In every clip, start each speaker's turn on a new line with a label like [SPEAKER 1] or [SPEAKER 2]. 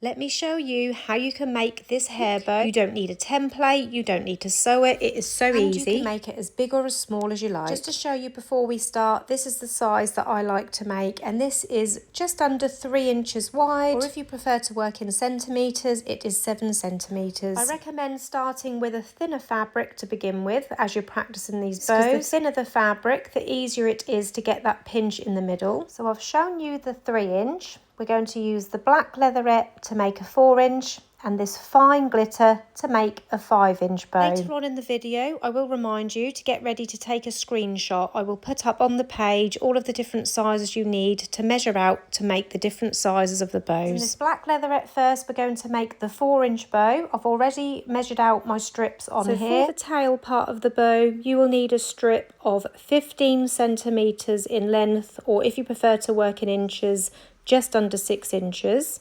[SPEAKER 1] Let me show you how you can make this hair bow. You don't need a template, you don't need to sew it, it is so easy. You can make it as big or as small as you like. Just to show you before we start, this is the size that I like to make, and this is just under 3 inches wide, or if you prefer to work in centimetres, it is 7 centimetres. I recommend starting with a thinner fabric to begin with as you're practicing these bows, because the thinner the fabric, the easier it is to get that pinch in the middle. So I've shown you the 3 inch. We're going to use the black leatherette to make a 4 inch and this fine glitter to make a 5 inch bow. Later on in the video, I will remind you to get ready to take a screenshot. I will put up on the page all of the different sizes you need to measure out to make the different sizes of the bows. In this black leatherette first, we're going to make the 4 inch bow. I've already measured out my strips on here. For the tail part of the bow, you will need a strip of 15 centimetres in length, or if you prefer to work in inches, just under 6 inches,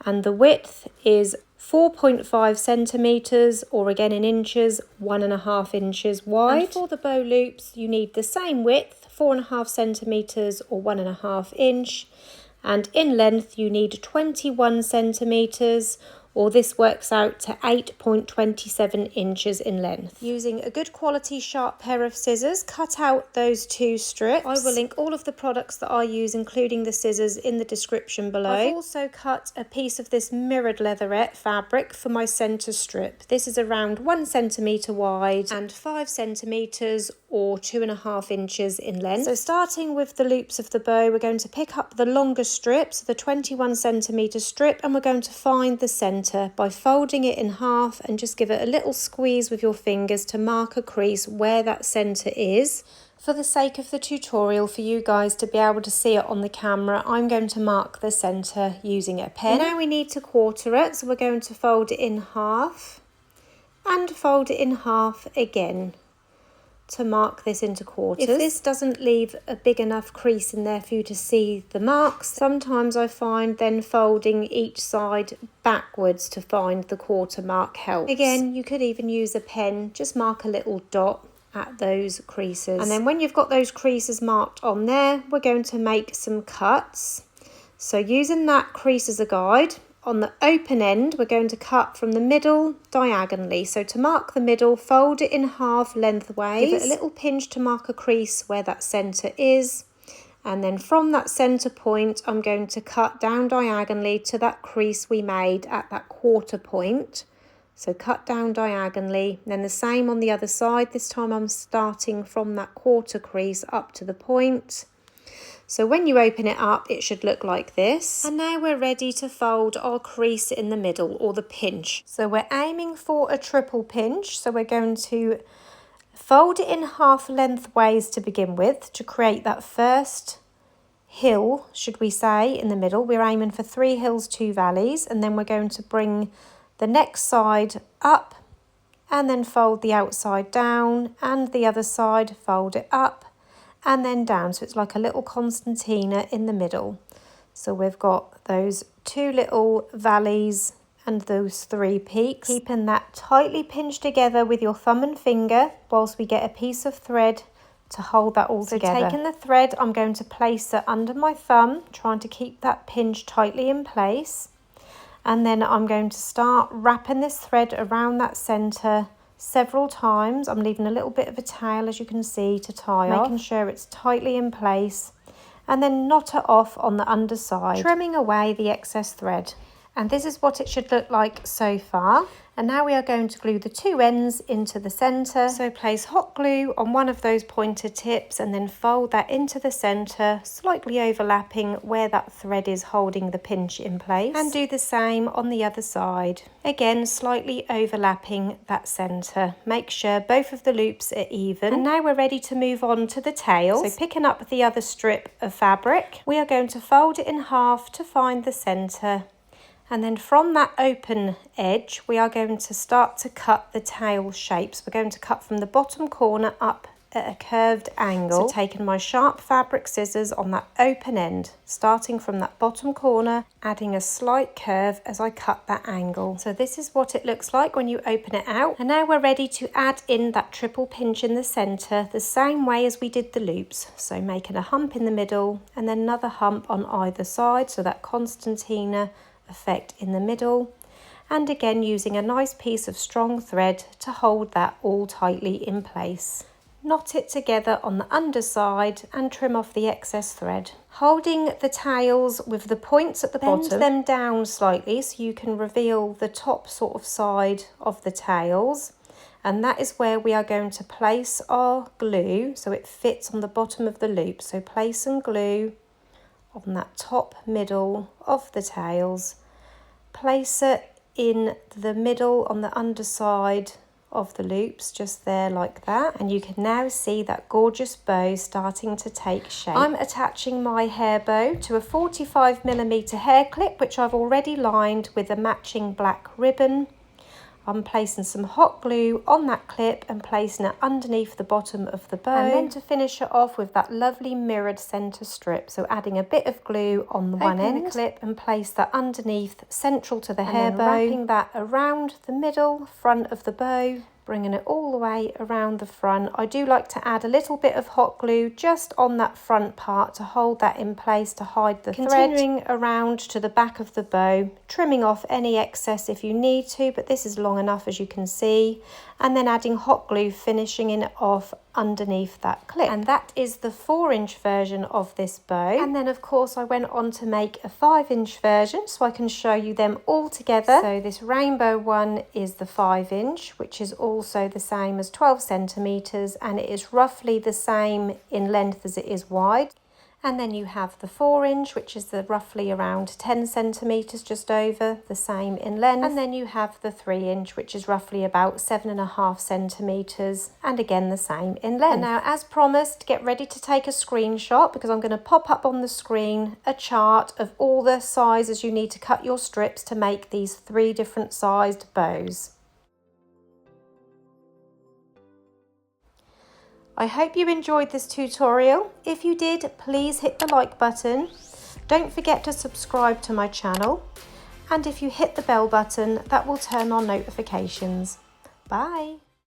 [SPEAKER 1] and the width is 4.5 centimetres, or again in inches, 1.5 inches wide. And for the bow loops, you need the same width, 4.5 centimetres or 1.5 inch, and in length you need 21 centimetres, or this works out to 8.27 inches in length. Using a good quality sharp pair of scissors, cut out those 2 strips. I will link all of the products that I use, including the scissors, in the description below. I've also cut a piece of this mirrored leatherette fabric for my centre strip. This is around 1 centimetre wide and 5 centimetres or 2.5 inches in length. So starting with the loops of the bow, we're going to pick up the longer strip, so the 21 centimetre strip, and we're going to find the centre by folding it in half and just give it a little squeeze with your fingers to mark a crease where that centre is. For the sake of the tutorial, for you guys to be able to see it on the camera, I'm going to mark the centre using a pen. Now we need to quarter it, so we're going to fold it in half and fold it in half again to mark this into quarters. If this doesn't leave a big enough crease in there for you to see the marks, sometimes I find then folding each side backwards to find the quarter mark helps. Again, you could even use a pen, just mark a little dot at those creases. And then when you've got those creases marked on there, we're going to make some cuts. So using that crease as a guide, on the open end, we're going to cut from the middle diagonally. So to mark the middle, fold it in half lengthways. Give it a little pinch to mark a crease where that centre is. And then from that centre point, I'm going to cut down diagonally to that crease we made at that quarter point. So cut down diagonally. Then the same on the other side. This time I'm starting from that quarter crease up to the point. So when you open it up, it should look like this. And now we're ready to fold our crease in the middle, or the pinch. So we're aiming for a triple pinch. So we're going to fold it in half lengthways to begin with to create that first hill, should we say, in the middle. We're aiming for 3 hills, 2 valleys, and then we're going to bring the next side up and then fold the outside down, and the other side fold it up and then down, so it's like a little concertina in the middle. So we've got those 2 little valleys and those 3 peaks, keeping that tightly pinched together with your thumb and finger whilst we get a piece of thread to hold that all together. Taking the thread, I'm going to place it under my thumb, trying to keep that pinch tightly in place, and then I'm going to start wrapping this thread around that centre several times. I'm leaving a little bit of a tail, as you can see, to tie off, making sure it's tightly in place, and then knot it off on the underside, trimming away the excess thread. And this is what it should look like so far. And now we are going to glue the 2 ends into the centre. So place hot glue on one of those pointed tips and then fold that into the centre, slightly overlapping where that thread is holding the pinch in place. And do the same on the other side. Again, slightly overlapping that centre. Make sure both of the loops are even. And now we're ready to move on to the tails. So picking up the other strip of fabric, we are going to fold it in half to find the centre. And then from that open edge, we are going to start to cut the tail shapes. We're going to cut from the bottom corner up at a curved angle. So taking my sharp fabric scissors on that open end, starting from that bottom corner, adding a slight curve as I cut that angle. So this is what it looks like when you open it out. And now we're ready to add in that triple pinch in the centre, the same way as we did the loops. So making a hump in the middle and then another hump on either side, so that concertina effect in the middle, and again using a nice piece of strong thread to hold that all tightly in place. Knot it together on the underside and trim off the excess thread. Holding the tails with the points at the bottom, bend them down slightly so you can reveal the top sort of side of the tails. And that is where we are going to place our glue so it fits on the bottom of the loop. So place some glue on that top middle of the tails. Place it in the middle on the underside of the loops, just there like that, and you can now see that gorgeous bow starting to take shape. I'm attaching my hair bow to a 45mm hair clip, which I've already lined with a matching black ribbon. I'm placing some hot glue on that clip and placing it underneath the bottom of the bow, and then to finish it off with that lovely mirrored centre strip, so adding a bit of glue on the one end, the clip, and place that underneath central to the hair bow, wrapping that around the middle front of the bow, bringing it all the way around the front. I do like to add a little bit of hot glue just on that front part to hold that in place to hide the thread. Continuing around to the back of the bow, trimming off any excess if you need to, but this is long enough as you can see, and then adding hot glue, finishing it off underneath that clip. And that is the 4-inch version of this bow. And then of course I went on to make a 5-inch version so I can show you them all together. So this rainbow one is the 5-inch, which is also the same as 12 centimeters, and it is roughly the same in length as it is wide. And then you have the 4-inch, which is the roughly around 10 centimeters, just over, the same in length. And then you have the 3-inch, which is roughly about 7.5 centimeters, and again the same in length. And now, as promised, get ready to take a screenshot, because I'm going to pop up on the screen a chart of all the sizes you need to cut your strips to make these 3 different sized bows. I hope you enjoyed this tutorial. If you did, please hit the like button. Don't forget to subscribe to my channel. And if you hit the bell button, that will turn on notifications. Bye.